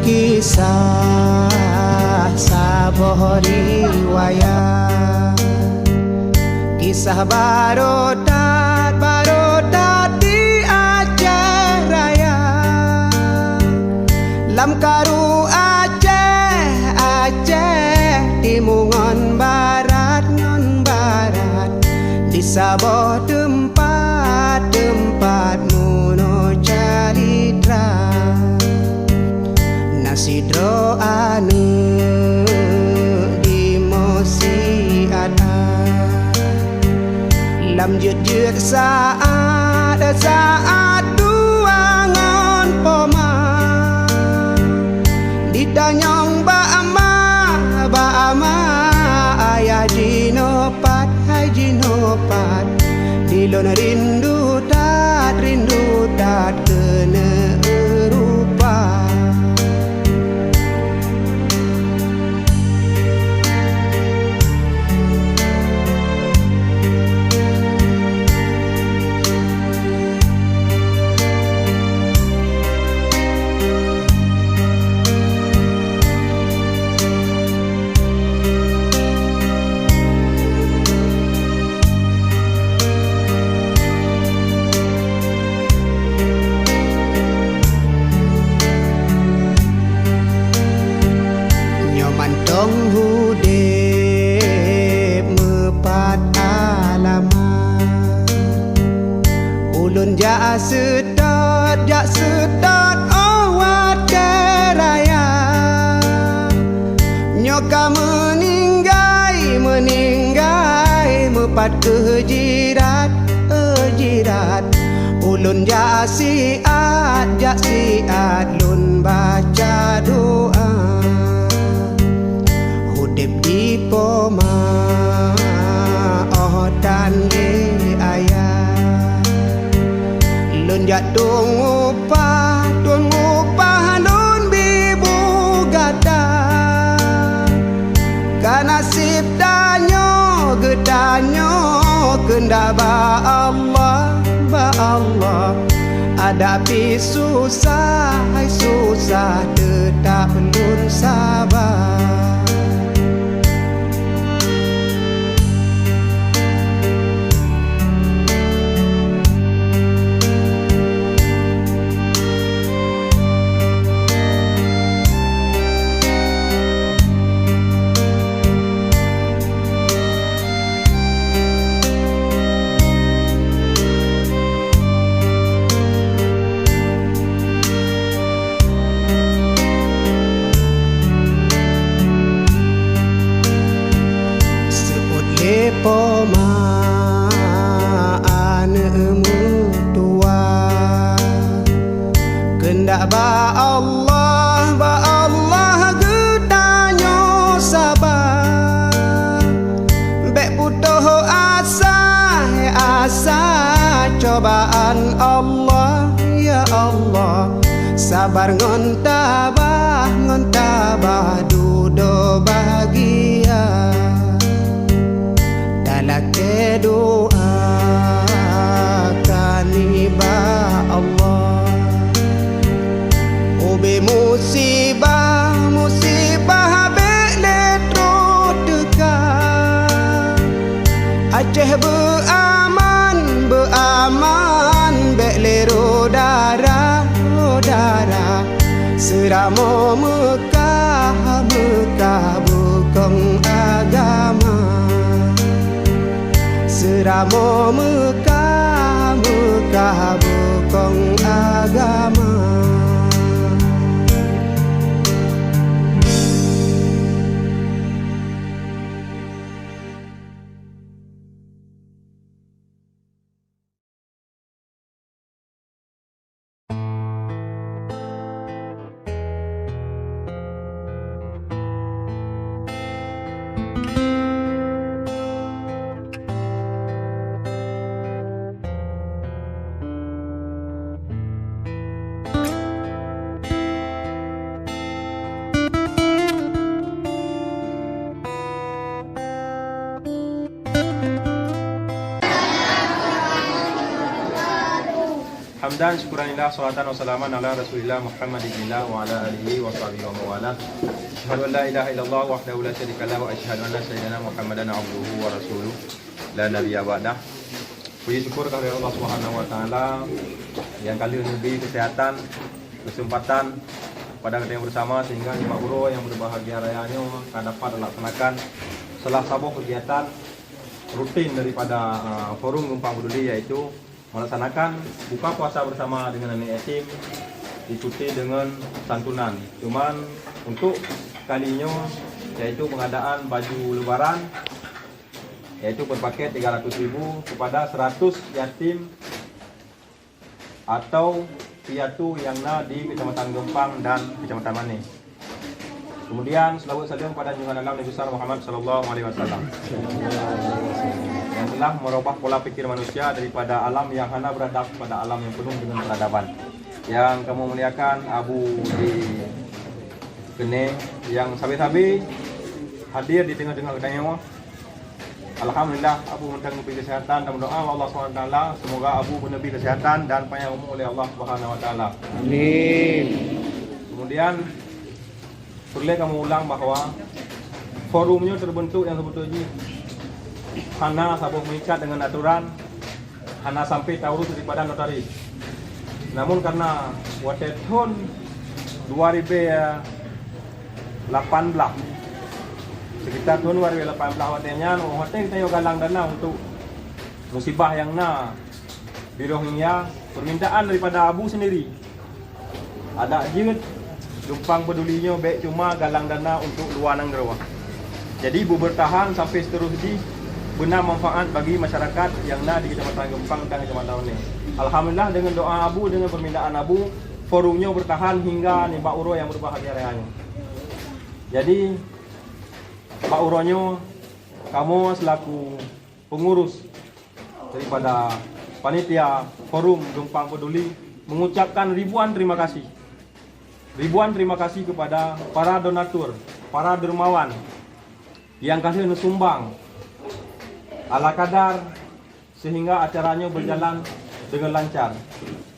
kisah sabuh riwayat, kisah barodat di Aceh Raya. Lam karu Aceh timur ngon barat di Sabah tempat muno calitra. Nasidro anu di mosi ada, lam jut saat dua ngon poma ditanyong ba ama ayah jinopat dilon rindu tat kena erupa. Hudep mepat alamat, ulun jak sedot awat keraya. Nyoka meninggai mepat ke jirat, ulun jak siat lun baca doa. Dep di poma dan di ayah, lun jatuh ngupah lun bibu gada. Kanasib gedanyo kenda ba Allah hadapi susah tetap lun sabar. Poma anemu tua kendak ba Allah gedanyo sabar. Bek putuh asa cobaan Allah, ya Allah sabar ngon tabah dudo bahagia. Lake doa kaniba Allah, obe musibah beletro dekat. Aceh beaman belero darah seramo Mekah bukong agama. Seramo Mekah bukong agama. Hamdan syukuranillah salatan wa salaman ala Rasulillah Muhammadillah wa ala alihi wa sahbihi wa mawala. Asyhadu an la ilaha illallah wahdahu la syarika lahu wa asyhadu anna sayyidina Muhammadan abduhu wa rasuluh la nabiyya ba'dah. Puji syukur kepada Allah Subhanahu wa taala yang kali ini memberi kesehatan, kesempatan pada kita yang bersama sehingga Pak Guru yang berbahagia rayanya akan dapat melaksanakan salah satu kegiatan rutin daripada Forum Gempang Peduli, yaitu melaksanakan buka puasa bersama dengan anak yatim diikuti dengan santunan. Cuman untuk kalinya yaitu pengadaan baju lebaran yaitu berpaket 300.000 kepada 100 yatim atau piatu yang di Kecamatan Gempang dan Kecamatan Mane. Kemudian selawat salam kepada junjungan Nabi besar Muhammad sallallahu alaihi wasallam yang telah merubah pola pikir manusia daripada alam yang hana beradab pada alam yang penuh dengan peradaban. Yang kamu muliakan Abu di Kene yang sabi-sabi hadir di tengah-tengah kita. Alhamdulillah Abu mendapat kesehatan dan berdoa Allah SWT semoga Abu menebi kesehatan dan panjang umur oleh Allah Subhanahu wa taala. Amin. Kemudian perlu kamu ulang bahwa forumnya terbentuk yang sebetulnya hana sabuk mengikat dengan aturan, hana sampai taurus daripada notaris. Namun karena waktu tahun 2018 sekitar tahun 2018 waktunya hotel kita galang dana untuk musibah yang di Rohingya, permintaan daripada Abu sendiri ada jengit Gempang Pedulinya baik cuma galang dana untuk luar negara. Jadi Ibu bertahan sampai seterusnya benar manfaat bagi masyarakat yang di Kecamatan Gempang dan Kecamatan ini. Alhamdulillah dengan doa Abu, dengan permintaan Abu, forumnya bertahan hingga Pak Uro yang berbahagia rayanya. Jadi Pak Uronyo, kamu selaku pengurus daripada panitia Forum Gempang Peduli mengucapkan ribuan terima kasih. Ribuan terima kasih kepada para donatur, para dermawan yang kasih sumbang ala kadar sehingga acaranya berjalan dengan lancar.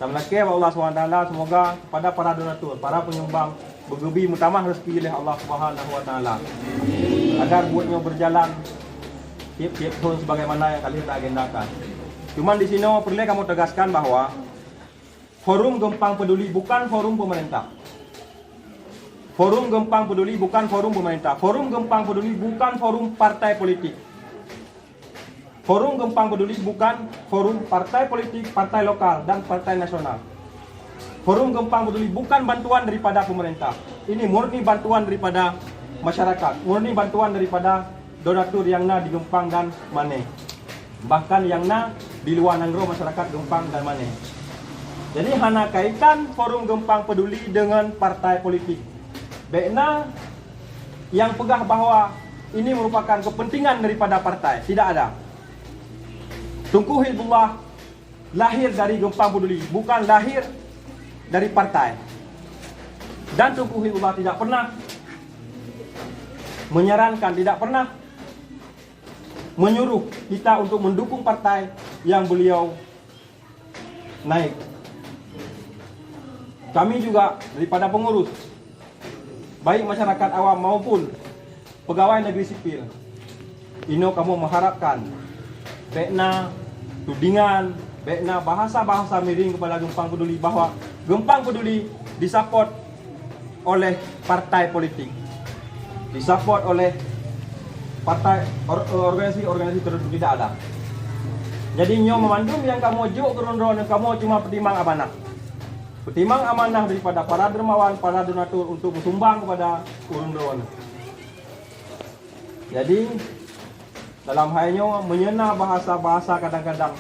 Dan lagi Allah SWT semoga kepada para donatur, para penyumbang bergebi mutamah rezeki oleh Allah Subhanahu wa taala agar buatnya berjalan tiap-tiap tahun sebagaimana yang kalian agendakan. Cuman di sini perlu kamu tegaskan bahwa Forum Gempang Peduli bukan forum pemerintah. Forum Gempang Peduli bukan forum pemerintah. Forum Gempang Peduli bukan forum partai politik. Forum Gempang Peduli bukan forum partai politik, partai lokal dan partai nasional. Forum Gempang Peduli bukan bantuan daripada pemerintah. Ini murni bantuan daripada masyarakat, murni bantuan daripada donatur yang di Gempang dan Mane. Bahkan yang di luar negara masyarakat Gempang dan Mane. Jadi hana kaitan Forum Gempang Peduli dengan partai politik. Baiknya yang pegah bahwa ini merupakan kepentingan daripada partai, tidak ada. Tunku Hizbullah lahir dari Gempang Peduli, bukan lahir dari partai. Dan Tunku Hizbullah tidak pernah menyarankan, tidak pernah menyuruh kita untuk mendukung partai yang beliau naik. Kami juga daripada pengurus, baik masyarakat awam maupun pegawai negeri sipil, ini kamu mengharapkan baiknya tudingan, baiknya bahasa-bahasa miring kepada Gempang Peduli bahwa Gempang Peduli disupport oleh partai politik, disupport oleh partai organisasi tertentu, tidak ada. Jadi nyo memandum yang kamu juk kerondron yang kamu cuma pertimang amanah. Pertimang amanah daripada para dermawan, para donatur untuk bersumbang kepada urun-urun. Jadi dalam halnya menyena bahasa-bahasa kadang-kadang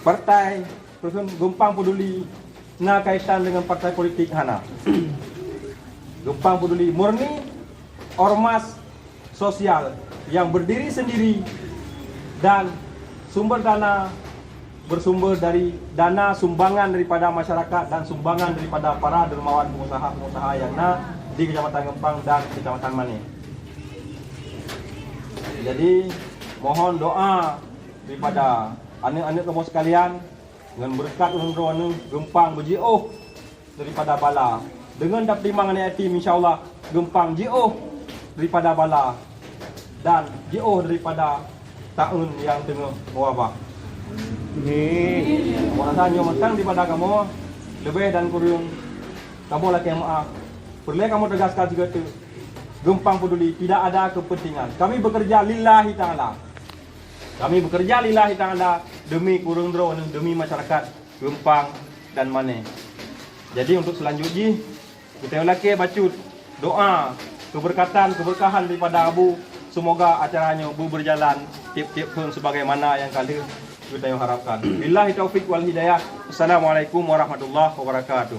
partai Gempang Peduli kaitan dengan partai politik hana. Gempang Peduli murni ormas sosial yang berdiri sendiri dan sumber dana bersumber dari dana sumbangan daripada masyarakat dan sumbangan daripada para dermawan pengusaha-pengusaha yang di Kecamatan Gempang dan Kecamatan Mane. Jadi mohon doa daripada anak-anak kamu sekalian dengan berkat urang gempang berjioh daripada bala. Dengan dapat timang anak yatim insya-Allah gempang jioh daripada bala dan jioh daripada tahun yang tengah mewabah. Kamu rasanya matang daripada kamu lebih dan kurang kamu lagi yang maaf. Perlu kamu tegaskan juga tu. Gempang peduli tidak ada kepentingan. Kami bekerja lillahi ta'ala. Kami bekerja lillahi ta'ala demi kurang drone, demi masyarakat Gempang dan Mane. Jadi untuk selanjutnya kita lagi baca doa keberkatan, keberkahan daripada Abu. Semoga acaranya berjalan tiap-tiap pun sebagaimana yang kali kita harapkan. Billahi taufik wal hidayah. Assalamualaikum warahmatullahi wabarakatuh.